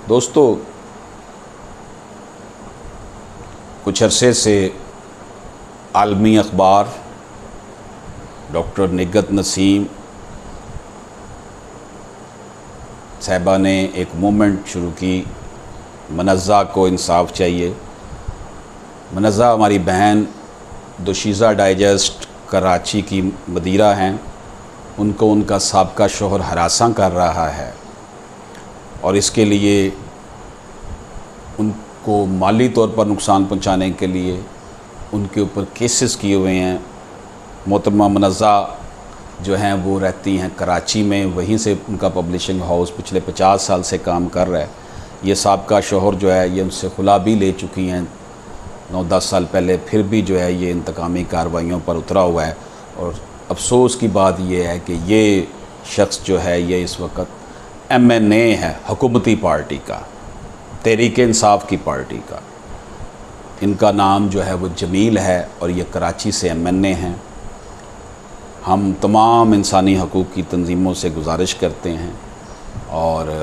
दोस्तों, कुछ अरसे से आलमी अखबार डॉक्टर निगत नसीम साहिबा ने एक मूवमेंट शुरू की, मनज़्ज़ा को इंसाफ चाहिए। मनज़्ज़ा हमारी बहन दोशीज़ा डाइजेस्ट कराची की मदीरा हैं। उनको उनका साबका शोहर हरासा कर रहा है और इसके लिए उनको माली तौर पर नुकसान पहुंचाने के लिए उनके ऊपर केसेस किए हुए हैं। मोहतरमा मनज़्ज़ा जो हैं वो रहती हैं कराची में, वहीं से उनका पब्लिशिंग हाउस पिछले 50 साल से काम कर रहा है। ये साबका शोहर जो है ये उनसे खुला भी ले चुकी हैं 9-10 साल पहले, फिर भी जो है ये इंतकामी कार्रवाइयों पर उतरा हुआ है। और अफसोस की बात यह है कि ये शख्स जो है ये इस वक्त MNA है, हुकूमती पार्टी का, तहरीक इंसाफ की पार्टी का। इनका नाम जो है वो जमील है और ये कराची से MNA हैं। हम तमाम इंसानी हकूक़ की तंजीमों से गुजारिश करते हैं और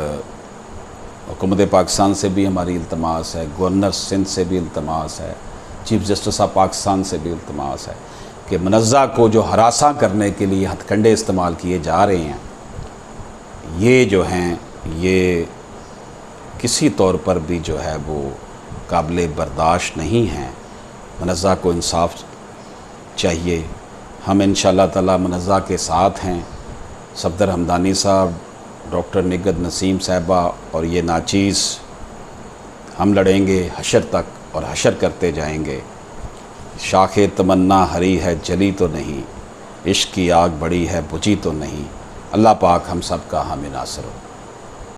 हुकूमत पाकिस्तान से भी हमारी इल्तमास है, गवर्नर सिंध से भी इल्तमास है, चीफ़ जस्टिस ऑफ पाकिस्तान से भी इल्तमास है कि मनज़्ज़ा को जो हरासा करने के लिए हथकंडे इस्तेमाल किए जा रहे हैं, ये जो हैं ये किसी तौर पर भी जो है वो काबिल बर्दाश्त नहीं हैं। मनज़्ज़ा को इंसाफ चाहिए। हम इंशाअल्लाह ताला मनज़्ज़ा के साथ हैं। सफदर हमदानी साहब, डॉक्टर निगत नसीम साहिबा और ये नाचीज़, हम लड़ेंगे हशर तक और हशर करते जाएंगे। शाखे तमन्ना हरी है जली तो नहीं, इश्क की आग बड़ी है बुझी तो नहीं। अल्लाह पाक हम सब का हामी नासर हो।